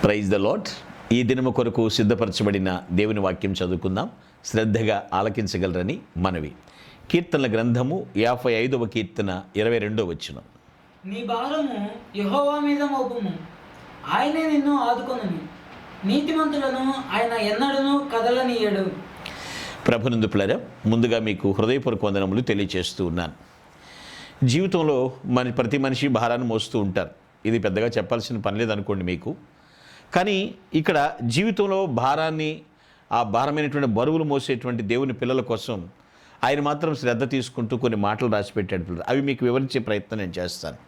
Praise the lord. ఈ దినము కొరకు సిద్ధపరచబడిన దేవుని వాక్యం చదువుకుందాం. శ్రద్ధగా ఆలకించగలరని మనవి. కీర్తనల గ్రంథము 55వ కీర్తన 22వ వచనం. నీ భారము యెహోవా మీద మోపుము, ఆయనే నిన్ను ఆదుకొనును. నీతిమంతులను ఆయన ఎన్నడూను కదలనీయడు. ప్రభునందు ప్రియులారా, ముందుగా మీకు హృదయపూర్వక వందనములు తెలియచేస్తూ ఉన్నాను. జీవితంలో ప్రతి మనిషి భారాన్ని మోస్తూ ఉంటారు. ఇది పెద్దగా చెప్పాల్సిన పని లేదనుకోండి మీకు. కానీ ఇక్కడ జీవితంలో భారాన్ని, ఆ భారమైనటువంటి బరువులు మోసేటువంటి దేవుని పిల్లల కోసం ఆయన మాత్రం శ్రద్ధ తీసుకుంటూ కొన్ని మాటలు రాసిపెట్టాడు. అవి మీకు వివరించే ప్రయత్నం నేను చేస్తాను.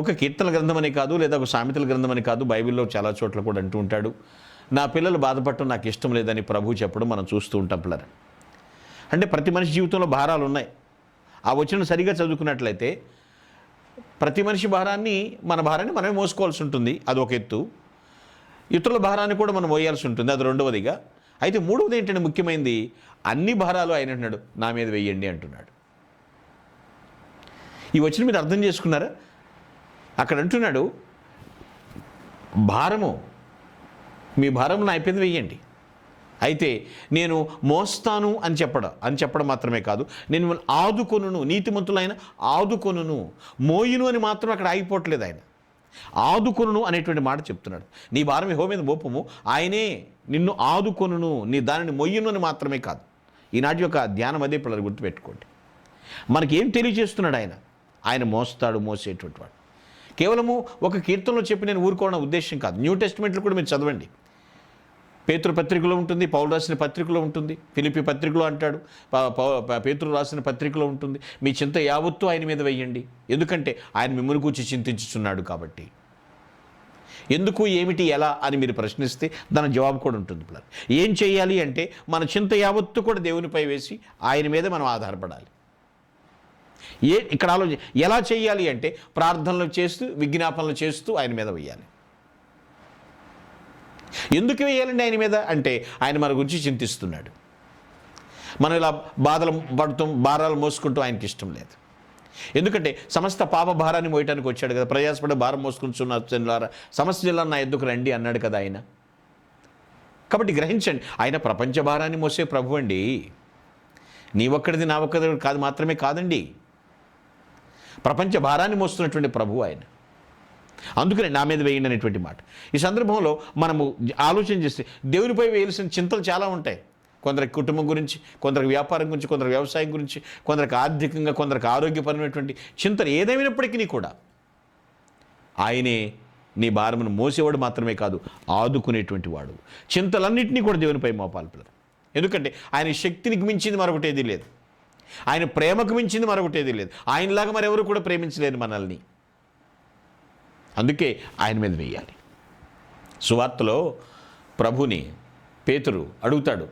ఒక కీర్తన గ్రంథం అని కాదు, లేదా ఒక సామెతల గ్రంథం అని కాదు, బైబిల్లో చాలా చోట్ల కూడా అంటూ ఉంటాడు, నా పిల్లలు బాధపడటం నాకు ఇష్టం లేదని ప్రభువు చెప్పడం మనం చూస్తూ ఉంటాం పిల్లలు. అంటే ప్రతి మనిషి జీవితంలో భారాలు ఉన్నాయి. ఆ వచనం సరిగా చదువుకున్నట్లయితే ప్రతి మనిషి భారాన్ని, మన భారాన్ని మనమే మోసుకోవాల్సి ఉంటుంది. అది ఒక ఎత్తు. ఇతరుల భారాన్ని కూడా మనం మోయాల్సి ఉంటుంది, అది రెండవదిగా. అయితే మూడవది ఏంటంటే ముఖ్యమైనది, అన్ని భారాలు ఆయన అంటున్నాడు నా మీద వెయ్యండి అంటున్నాడు. ఈ వచనం మీరు అర్థం చేసుకున్నారా? అక్కడ అంటున్నాడు భారము, మీ భారం నా మీద వెయ్యండి. అయితే నేను మోస్తాను అని చెప్పడం మాత్రమే కాదు, నేను మిమ్మల్ని ఆదుకొనును, నీతిమంతులైన ఆదుకొనును. మోయును అని మాత్రం అక్కడ ఆగిపోవట్లేదు. ఆయన ఆదుకొనును అనేటువంటి మాట చెప్తున్నాడు. నీ భారం యెహోవా మీద మోపుము, ఆయనే నిన్ను ఆదుకొనును, నీ దానిని మొయ్యును అని మాత్రమే కాదు. ఈనాటి యొక్క ధ్యానం అదే పిల్లలు గుర్తుపెట్టుకోండి. మనకి ఏం తెలియజేస్తున్నాడు ఆయన? ఆయన మోస్తాడు, మోసేటువంటి వాడు. కేవలము ఒక కీర్తనలో చెప్పి నేను ఊరుకోవడం ఉద్దేశం కాదు. న్యూ టెస్ట్మెంట్లో కూడా మీరు చదవండి. పేతురు పత్రికలో ఉంటుంది, పౌలు రాసిన పత్రికలో ఉంటుంది, ఫిలిప్పీ పత్రికలో అంటాడు, పేతురు రాసిన పత్రికలో ఉంటుంది. మీ చింత యావత్తు ఆయన మీద వెయ్యండి, ఎందుకంటే ఆయన మిమ్మల్ని కూర్చి చింతించుచున్నాడు కాబట్టి. ఎందుకు, ఏమిటి, ఎలా అని మీరు ప్రశ్నిస్తే దాని జవాబు కూడా ఉంటుంది. ఏం చేయాలి అంటే మన చింత యావత్తు కూడా దేవునిపై వేసి ఆయన మీద మనం ఆధారపడాలి. ఇక్కడ ఎలా చేయాలి అంటే ప్రార్థనలు చేస్తూ, విజ్ఞాపనలు చేస్తూ ఆయన మీద వెయ్యాలి. ఎందుకు వేయాలండి ఆయన మీద అంటే ఆయన మన గురించి చింతిస్తున్నాడు. మనం ఇలా బాధలు పడుతాం, భారాలు మోసుకుంటూ ఆయనకి ఇష్టం లేదు. ఎందుకంటే సమస్త పాప భారాన్ని మోయటానికి వచ్చాడు కదా. ప్రయాసపడే భారం మోసుకుంటున్న సమస్త జిల్లా నా ఎద్దుకు రండి అన్నాడు కదా ఆయన. కాబట్టి గ్రహించండి, ఆయన ప్రపంచ భారాన్ని మోసే ప్రభు అండి. నీ ఒక్కడిది నా ఒక్కడి కాదు మాత్రమే కాదండి, ప్రపంచ భారాన్ని మోస్తున్నటువంటి ప్రభు ఆయన. అందుకనే నా మీద వేయండి అనేటువంటి మాట. ఈ సందర్భంలో మనము ఆలోచన చేస్తే దేవునిపై వేయాల్సిన చింతలు చాలా ఉంటాయి. కొందరికి కుటుంబం గురించి, కొందరికి వ్యాపారం గురించి, కొందరికి వ్యవసాయం గురించి, కొందరికి ఆర్థికంగా, కొందరికి ఆరోగ్యపరమైనటువంటి చింతలు ఏదేమైనప్పటికీ కూడా ఆయనే నీ భారమును మోసేవాడు మాత్రమే కాదు, ఆదుకునేటువంటి వాడు. చింతలన్నింటినీ కూడా దేవునిపై మోపాలి పిల్లలు. ఎందుకంటే ఆయన శక్తికి మించింది మరొకటేది లేదు, ఆయన ప్రేమకు మించింది మరొకటేది లేదు. ఆయనలాగా మరెవరు కూడా ప్రేమించలేరు మనల్ని. అందుకే ఆయన మీద వేయాలి. సువార్తలో ప్రభుని పేతురు అడుగుతాడు,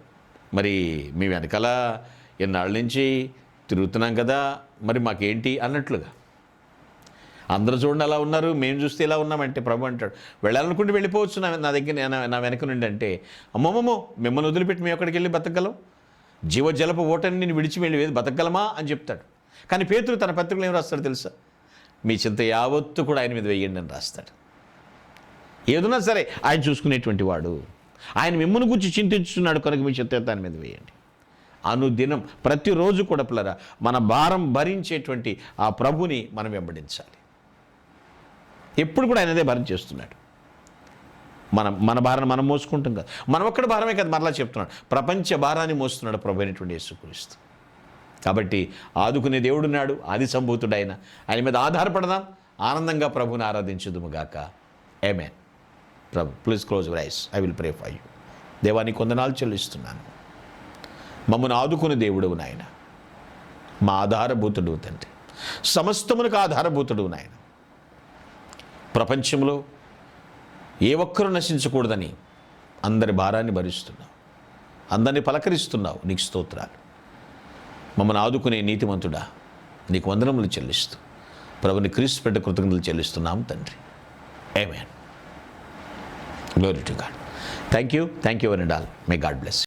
మరి మీ వెనకాల ఎన్నాళ్ళ నుంచి తిరుగుతున్నాం కదా, మరి మాకేంటి అన్నట్లుగా. అందరూ చూడండి అలా ఉన్నారు, మేము చూస్తే ఇలా ఉన్నామంటే ప్రభు అంటాడు వెళ్ళాలనుకుంటే వెళ్ళిపోవచ్చు నా దగ్గర, నా వెనక నుండి. అంటే అమ్మమ్మమ్మో, మిమ్మల్ని వదిలిపెట్టి మేము ఎక్కడికి వెళ్ళి బతకగలం? జీవజలపు ఓటని నేను విడిచి వెళ్ళి బతకగలమా అని చెప్తాడు. కానీ పేతురు తన పత్రికలో ఏం రాస్తాడు తెలుసా? మీ చింత యావత్తు కూడా ఆయన మీద వేయండి అని రాస్తాడు. ఏదన్నా సరే ఆయన చూసుకునేటువంటి వాడు. ఆయన మిమ్మల్ని గురించి చింతించుతున్నాడు కనుక మీ చింత ఆయన మీద వేయండి. అనుదినం ప్రతిరోజు కూడా పిల్లరా మన భారం భరించేటువంటి ఆ ప్రభుని మనం వెంబడించాలి. ఎప్పుడు కూడా ఆయనదే భారం చేస్తున్నాడు. మన భారాన్ని మనం మోసుకుంటాం కదా. మనం ఒక్కడి భారమే కదా, మరలా చెప్తున్నాడు, ప్రపంచ భారాన్ని మోస్తున్నాడు ప్రభు అయినటువంటి యేసుక్రీస్తు. కాబట్టి ఆదుకునే దేవుడున్నాడు, ఆది సంభూతుడు ఆయన మీద ఆధారపడదాం, ఆనందంగా ప్రభుని ఆరాధించుదుము గాక. ఆమేన్. ప్రభు please close your eyes, I will pray for you. దేవానికి వందనాలు చెల్లిస్తున్నాను. మమ్మల్ని ఆదుకునే దేవుడు నాయన, మా ఆధారభూతుడు తండ్రి, సమస్తమునకు ఆధారభూతుడు నాయన. ప్రపంచంలో ఏ ఒక్కరూ నశించకూడదని అందరి భారాన్ని భరిస్తున్నావు, అందరినీ పలకరిస్తున్నావు. నీకు స్తోత్రాలు. మమ్మల్ని ఆదుకునే నీతిమంతుడా, నీకు వందనములు చెల్లిస్తూ ప్రభుని క్రీస్తు బిడ్డ కృతజ్ఞతలు చెల్లిస్తున్నాం తండ్రి. Amen. Glory to God. Thank you one and all. May God bless.